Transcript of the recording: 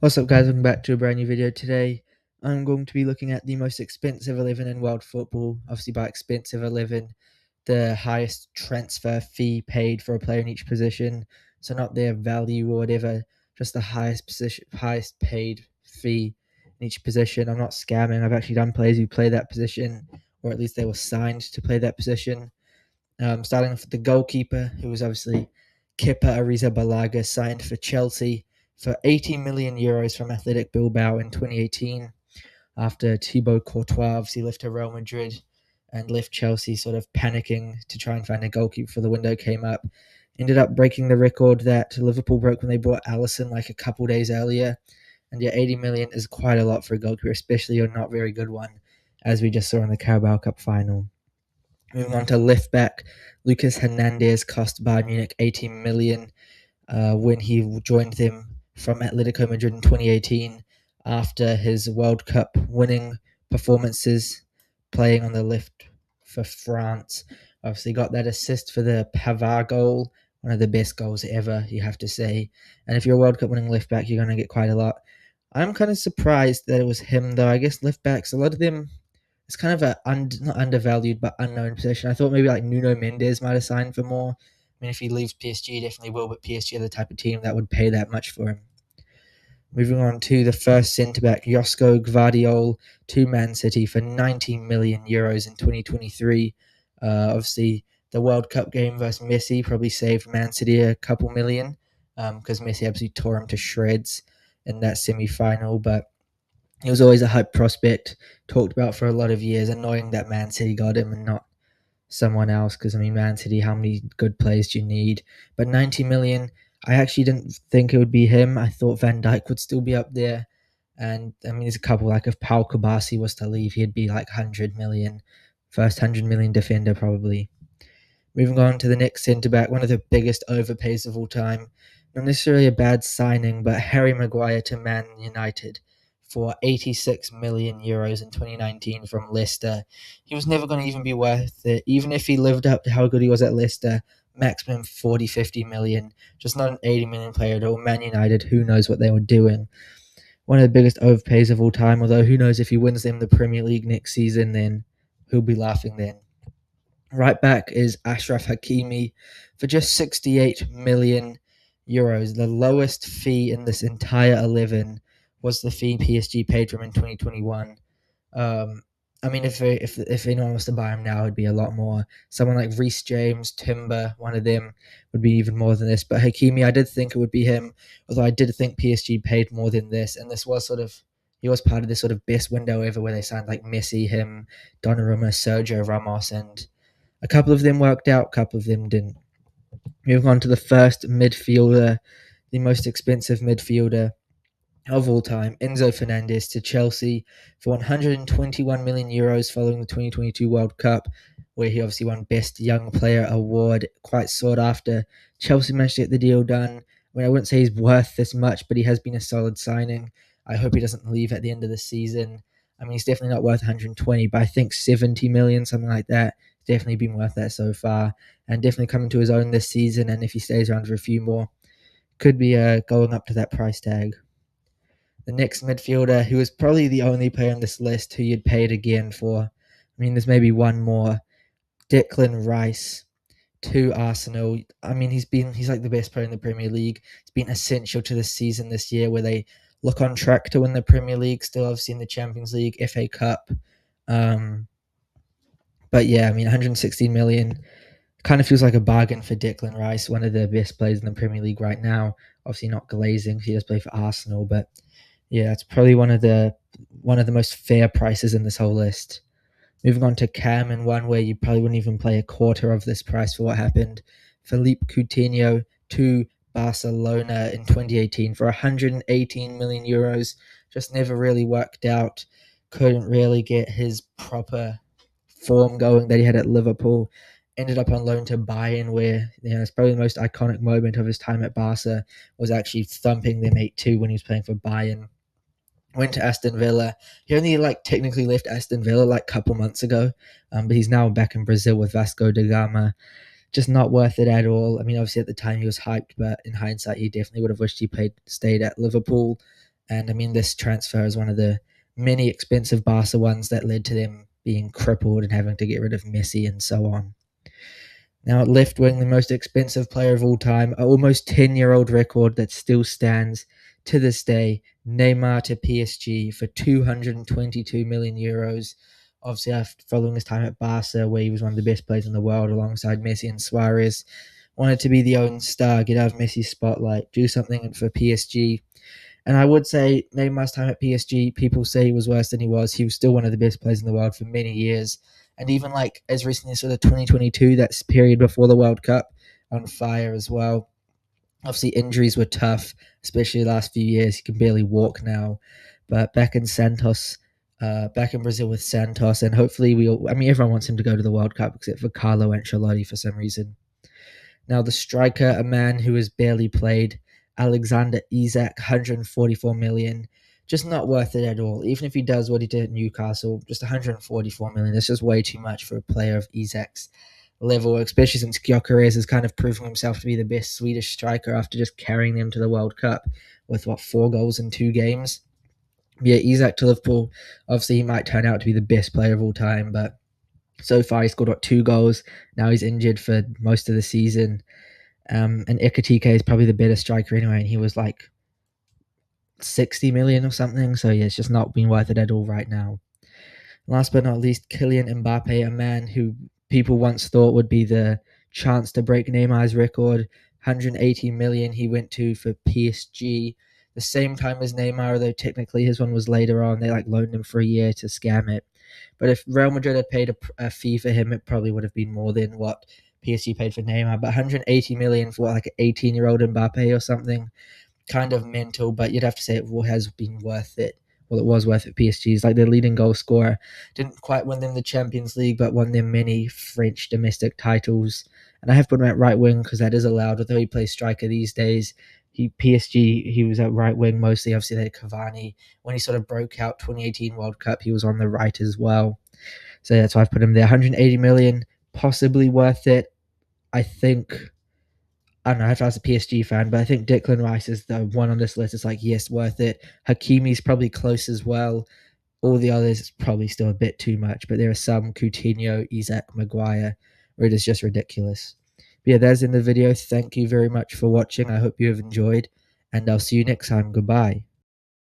What's up, guys? Welcome back to a brand new video. Today I'm going to be looking at the most expensive 11 in world football. Obviously, by expensive 11, the highest transfer fee paid for a player in each position. So not their value or whatever, just the highest paid fee in each position. I'm not scamming. I've actually done players who play that position, or at least they were signed to play that position. Starting with the goalkeeper, who was obviously Kepa Arrizabalaga, signed for Chelsea for 80 million euros from Athletic Bilbao in 2018, after Thibaut Courtois obviously left to Real Madrid and left Chelsea sort of panicking to try and find a goalkeeper before the window came up. Ended up breaking the record that Liverpool broke when they bought Alisson like a couple days earlier. And yeah, 80 million is quite a lot for a goalkeeper, especially a not very good one, as we just saw in the Carabao Cup final. Moving on to left back, Lucas Hernandez cost Bayern Munich 18 million when he joined them from Atletico Madrid in 2018 after his World Cup winning performances, playing on the left for France. Obviously, got that assist for the Pavard goal, one of the best goals ever, you have to say. And if you're a World Cup winning left back, you're going to get quite a lot. I'm kind of surprised that it was him, though. I guess left backs, a lot of them, it's kind of a not undervalued but unknown position. I thought maybe like Nuno Mendes might have signed for more. I mean, if he leaves PSG, he definitely will, but PSG are the type of team that would pay that much for him. Moving on to the first centre back, Josko Gvardiol to Man City for 90 million euros in 2023. Obviously, the World Cup game versus Messi probably saved Man City a couple million because Messi absolutely tore him to shreds in that semi final. But he was always a hype prospect, talked about for a lot of years. Annoying that Man City got him and not someone else, because I mean, Man City, how many good players do you need? But 90 million, I actually didn't think it would be him. I thought Van Dijk would still be up there. And I mean, there's a couple, like if Pau Kabasi was to leave, he'd be like 100 million. First 100 million defender, probably. Moving on to the next centre back, one of the biggest overpays of all time. Not necessarily a bad signing, but Harry Maguire to Man United for 86 million euros in 2019 from Leicester. He was never going to even be worth it, even if he lived up to how good he was at Leicester. Maximum 40, 50 million. Just not an 80 million player at all. Man United, who knows what they were doing. One of the biggest overpays of all time, although who knows if he wins them the Premier League next season, then who'll be laughing then. Right back is Ashraf Hakimi for just 68 million euros. The lowest fee in this entire 11 was the fee PSG paid for him in 2021. I mean, if anyone was to buy him now, it'd be a lot more. Someone like Reece James, Timber, one of them would be even more than this. But Hakimi, I did think it would be him, although I did think PSG paid more than this. And this was sort of, he was part of this sort of best window ever where they signed like Messi, him, Donnarumma, Sergio Ramos, and a couple of them worked out, a couple of them didn't. Moving on to the first midfielder, the most expensive midfielder of all time, Enzo Fernandez to Chelsea for 121 million euros following the 2022 World Cup, where he obviously won Best Young Player award, quite sought after. Chelsea managed to get the deal done. I mean, I wouldn't say he's worth this much, but he has been a solid signing. I hope he doesn't leave at the end of the season. I mean, he's definitely not worth 120, but I think 70 million, something like that, definitely been worth that so far, and definitely coming to his own this season. And if he stays around for a few more, could be going up to that price tag. The next midfielder, who is probably the only player on this list who you'd pay it again for. I mean, there's maybe one more. Declan Rice to Arsenal. I mean, he's like the best player in the Premier League. He's been essential to the season this year, where they look on track to win the Premier League. Still, obviously in the Champions League, FA Cup. But yeah, I mean, 116 million kind of feels like a bargain for Declan Rice, one of the best players in the Premier League right now. Obviously not Glazing, he does play for Arsenal, but yeah, it's probably one of the most fair prices in this whole list. Moving on to Cam, and one where you probably wouldn't even pay a quarter of this price for what happened. Philippe Coutinho to Barcelona in 2018 for 118 million euros. Just never really worked out. Couldn't really get his proper form going that he had at Liverpool. Ended up on loan to Bayern, where it's probably the most iconic moment of his time at Barca was actually thumping them 8-2 when he was playing for Bayern. Went to Aston Villa. He only technically left Aston Villa like a couple months ago, but he's now back in Brazil with Vasco da Gama. Just not worth it at all. I mean, obviously at the time he was hyped, but in hindsight, he definitely would have wished he stayed at Liverpool. And I mean, this transfer is one of the many expensive Barca ones that led to them being crippled and having to get rid of Messi and so on. Now at left wing, the most expensive player of all time, an almost 10-year-old record that still stands to this day, Neymar to PSG for 222 million euros. Obviously, after following his time at Barca, where he was one of the best players in the world alongside Messi and Suarez, wanted to be the own star, get out of Messi's spotlight, do something for PSG. And I would say Neymar's time at PSG, people say he was worse than he was. He was still one of the best players in the world for many years. And even like as recently as sort of 2022, that's period before the World Cup, on fire as well. Obviously, injuries were tough, especially the last few years. He can barely walk now. But back in Santos, back in Brazil with Santos, and hopefully everyone wants him to go to the World Cup except for Carlo Ancelotti for some reason. Now, the striker, a man who has barely played, Alexander Isak, 144 million. Just not worth it at all. Even if he does what he did at Newcastle, just 144 million. That's just way too much for a player of Isak's level, especially since Gyökeres has kind of proven himself to be the best Swedish striker after just carrying them to the World Cup with, 4 goals in 2 games. Yeah, Isak to Liverpool, obviously he might turn out to be the best player of all time, but so far he scored 2 goals. Now he's injured for most of the season. And Ekitike is probably the better striker anyway, and he was like 60 million or something. So yeah, it's just not been worth it at all right now. Last but not least, Kylian Mbappe, a man who people once thought would be the chance to break Neymar's record. 180 million he went to for PSG. The same time as Neymar, although technically his one was later on. They loaned him for a year to scam it. But if Real Madrid had paid a fee for him, it probably would have been more than what PSG paid for Neymar. But 180 million for an 18-year-old Mbappe or something, kind of mental. But you'd have to say it has been worth it. Well, it was worth it. PSG is their leading goal scorer. Didn't quite win them the Champions League, but won them many French domestic titles. And I have put him at right wing because that is allowed, although he plays striker these days. PSG, he was at right wing mostly. Obviously, they had Cavani. When he sort of broke out 2018 World Cup, he was on the right as well. So that's why I've put him there. 180 million, possibly worth it. I don't know, I have to ask a PSG fan, but I think Declan Rice is the one on this list. It's yes, worth it. Hakimi's probably close as well. All the others, it's probably still a bit too much, but there are some, Coutinho, Isak, Maguire, where it is just ridiculous. But yeah, that's in the video. Thank you very much for watching. I hope you have enjoyed, and I'll see you next time. Goodbye.